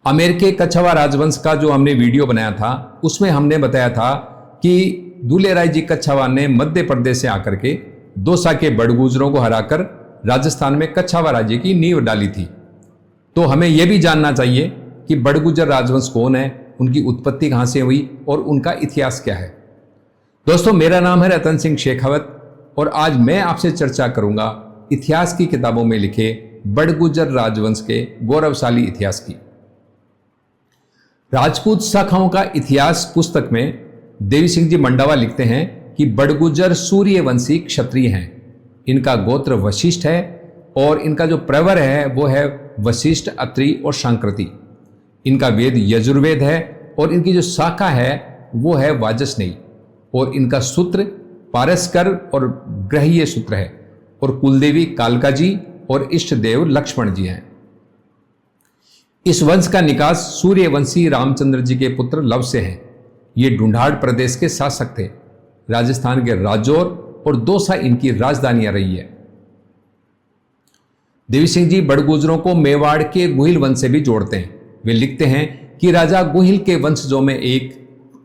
आमेर के कछवाहा राजवंश का जो हमने वीडियो बनाया था उसमें हमने बताया था कि दुलेराय जी कछवाहा ने मध्य प्रदेश से आकर के दौसा के बड़गुजरों को हराकर राजस्थान में कछवाहा राज्य की नींव डाली थी। तो हमें यह भी जानना चाहिए कि बड़गुजर राजवंश कौन है, उनकी उत्पत्ति कहाँ से हुई और उनका इतिहास क्या है। दोस्तों, मेरा नाम है रतन सिंह शेखावत और आज मैं आपसे चर्चा करूंगा इतिहास की किताबों में लिखे बड़गुजर राजवंश के गौरवशाली इतिहास की। राजपूत शाखाओं का इतिहास पुस्तक में देवी सिंह जी मंडावा लिखते हैं कि बड़गुजर सूर्यवंशी क्षत्रिय हैं। इनका गोत्र वशिष्ठ है और इनका जो प्रवर है वो है वशिष्ठ, अत्रि और शांकृति। इनका वेद यजुर्वेद है और इनकी जो शाखा है वो है वाजसनेयी और इनका सूत्र पारस्कर और ग्रहीय सूत्र है और कुलदेवी कालका जी और इष्ट देव लक्ष्मण जी हैं। इस वंश का निकास सूर्यवंशी रामचंद्र जी के पुत्र लव से है। ये ढूंढाड़ प्रदेश के शासक थे। राजस्थान के राजौर और दौसा इनकी राजधानियां रही है। देवी सिंह जी बड़गुजरों को मेवाड़ के गुहिल वंश से भी जोड़ते हैं। वे लिखते हैं कि राजा गुहिल के वंशजों में एक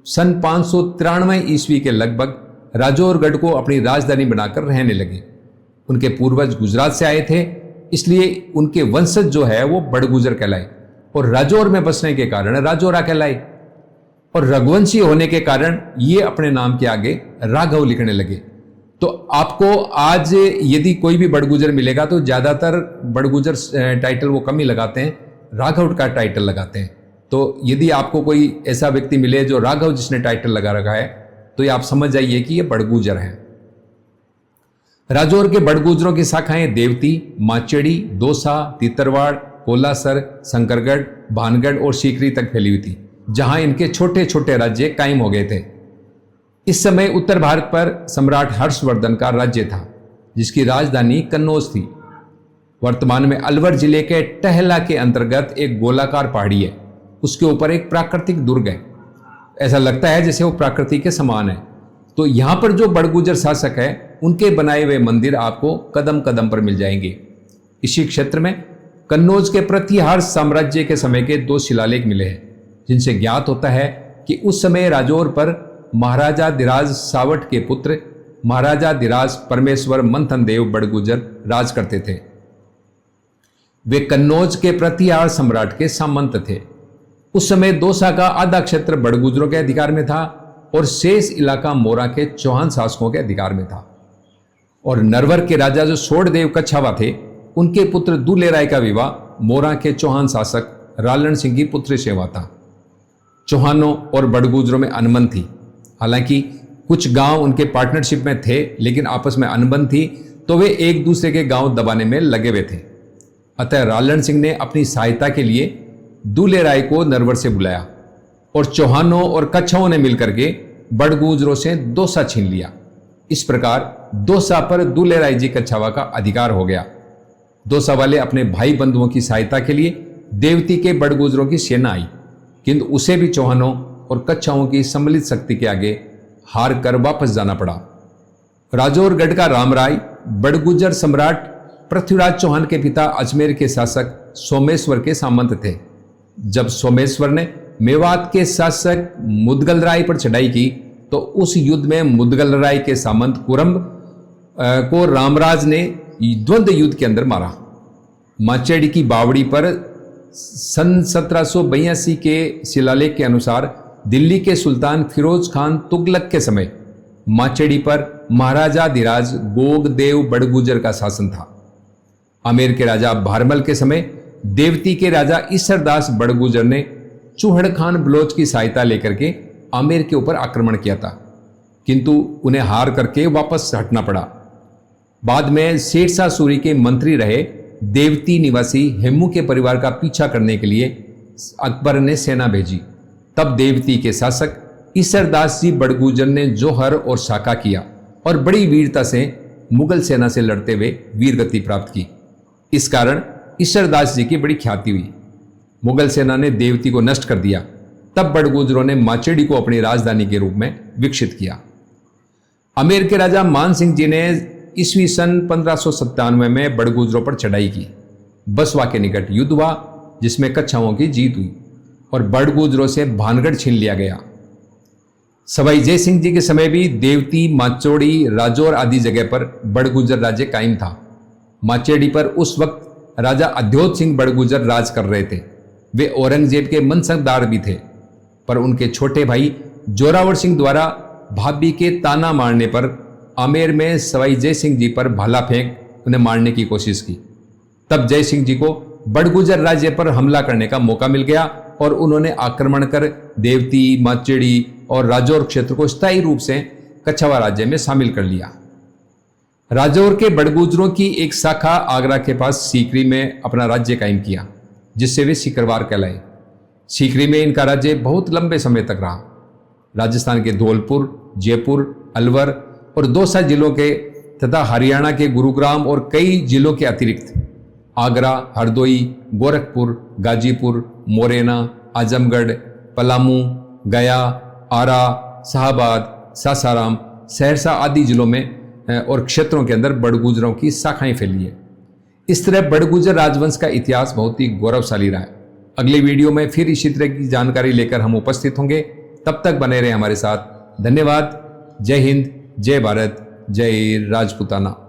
सन 593 ईस्वी के लगभग राजौरगढ़ को अपनी राजधानी बनाकर रहने लगे। उनके पूर्वज गुजरात से आए थे, इसलिए उनके वंशज जो है वो बड़गुजर कहलाए और राजौर में बसने के कारण राजौरा कहलाए और रघुवंशी होने के कारण ये अपने नाम के आगे राघव लिखने लगे। तो आपको आज यदि कोई भी बड़गुजर मिलेगा तो ज्यादातर बड़गुजर टाइटल वो कम ही लगाते हैं, राघव का टाइटल लगाते हैं। तो यदि आपको कोई ऐसा व्यक्ति मिले जो राघव जिसने टाइटल लगा रखा है तो ये आप समझ जाइए कि ये बड़गुजर हैं। राजौर के बड़गुजरों की शाखाएं देवती, माचेड़ी, दौसा, तीतरवाड़, कोलासर, शंकरगढ़, भानगढ़ और सीकरी तक फैली हुई थी, जहां इनके छोटे छोटे राज्य कायम हो गए थे। इस समय उत्तर भारत पर सम्राट हर्षवर्धन का राज्य था, जिसकी राजधानी कन्नौज थी। वर्तमान में अलवर जिले के टहला के अंतर्गत एक गोलाकार पहाड़ी है, उसके ऊपर एक प्राकृतिक दुर्ग है। ऐसा लगता है जैसे वो प्रकृति के समान है। तो यहां पर जो बड़गुजर शासक है उनके बनाए हुए मंदिर आपको कदम कदम पर मिल जाएंगे। इसी क्षेत्र में कन्नौज के प्रतिहार साम्राज्य के समय के 2 शिलालेख मिले हैं, जिनसे ज्ञात होता है कि उस समय राजौर पर महाराजा धीराज सावट के पुत्र महाराजा धीराज परमेश्वर मंथन देव बड़गुजर राज करते थे। वे कन्नौज के प्रतिहार सम्राट के सामंत थे। उस समय दौसा का आधा क्षेत्र बड़गुजरों के अधिकार में था और शेष इलाका मोरा के चौहान शासकों के अधिकार में था। और नरवर के राजा जो सोड़देव कछवाहा थे, उनके पुत्र दुलेराय का विवाह मोरा के चौहान शासक रालन सिंह की पुत्री से हुआ था। चौहानों और बड़गुजरों में अनबन थी। हालांकि कुछ गांव उनके पार्टनरशिप में थे, लेकिन आपस में अनबन थी तो वे एक दूसरे के गांव दबाने में लगे हुए थे। अतः रालन सिंह ने अपनी सहायता के लिए दुलेराय को नरवर से बुलाया और चौहानों और कच्छाओं ने मिलकर के बड़गुजरों से दौसा छीन लिया। इस प्रकार दौसा पर दुलेराय जी कछवाहा का अधिकार हो गया। दौसा वाले अपने भाई बंधुओं की सहायता के लिए देवती के बड़गुजरों की सेना आई, किंतु उसे भी चौहानों और कच्छाओं की सम्मिलित शक्ति के आगे हार कर वापस जाना पड़ा। राजौरगढ़ का रामराय बड़गुजर सम्राट पृथ्वीराज चौहान के पिता अजमेर के शासक सोमेश्वर के सामंत थे। जब सोमेश्वर ने मेवात के शासक मुदगल राय पर चढ़ाई की तो उस युद्ध में मुदगल राय के सामंत कुरम को रामराज ने द्वंद्व युद्ध के अंदर मारा। माचेड़ी की बावड़ी पर सन 1782 के शिलालेख के अनुसार दिल्ली के सुल्तान फिरोज खान तुगलक के समय माचेड़ी पर महाराजा धीराज गोगदेव बड़गुजर का शासन था। आमेर के राजा भारमल के समय देवती के राजा ईसरदास बड़गुजर ने चूहड़ खान बलोच की सहायता लेकर के आमेर के ऊपर आक्रमण किया था, किंतु उन्हें हार करके वापस हटना पड़ा। बाद में शेरशाह सूरी के मंत्री रहे देवती निवासी हेमू के परिवार का पीछा करने के लिए अकबर ने सेना भेजी। तब देवती के शासक ईसरदास जी बड़गुजर ने जोहर और शाका किया और बड़ी वीरता से मुगल सेना से लड़ते हुए वीरगति प्राप्त की। इस कारण ईसरदास जी की बड़ी ख्याति हुई। मुगल सेना ने देवती को नष्ट कर दिया। तब बड़गुजरों ने माचेड़ी को अपनी राजधानी के रूप में विकसित किया। आमेर के राजा मान सिंह जी ने ईस्वी सन 1597 में बड़गुजरों पर चढ़ाई की। बसवा के निकट युद्ध हुआ जिसमें कच्छाओं की जीत हुई। और बड़गुजरों से भानगढ़ छीन लिया गया। सवाई जय सिंह जी के समय भी देवती, माचोड़ी, राजौर आदि जगह पर बड़गुजर राज्य कायम था। माचेड़ी पर उस वक्त राजा अद्योत सिंह बड़गुजर राज कर रहे थे। वे औरंगजेब के मनसबदार भी थे, पर उनके छोटे भाई जोरावर सिंह द्वारा भाभी के ताना मारने पर आमेर में सवाई जय सिंह जी पर भाला फेंक उन्हें मारने की कोशिश की। तब जय सिंह जी को बड़गुजर राज्य पर हमला करने का मौका मिल गया और उन्होंने आक्रमण कर देवती, माचेड़ी और राजौर क्षेत्र को स्थायी रूप से कछवा राज्य में शामिल कर लिया। राजौर के बड़गुजरों की एक शाखा आगरा के पास सीकरी में अपना राज्य कायम किया, जिससे वे सीकरवार कहलाए। सीकरी में इनका राज्य बहुत लंबे समय तक रहा। राजस्थान के धौलपुर, जयपुर, अलवर और दौसा जिलों के तथा हरियाणा के गुरुग्राम और कई जिलों के अतिरिक्त आगरा, हरदोई, गोरखपुर, गाजीपुर, मोरेना, आजमगढ़, पलामू, गया, आरा, शाहबाद, सासाराम, सहरसा आदि जिलों में और क्षेत्रों के अंदर बड़गुजरों की शाखाएं फैली है। इस तरह बड़गुजर राजवंश का इतिहास बहुत ही गौरवशाली रहा है। अगले वीडियो में फिर इसी तरह की जानकारी लेकर हम उपस्थित होंगे। तब तक बने रहे हमारे साथ। धन्यवाद। जय हिंद, जय भारत, जय राजपूताना।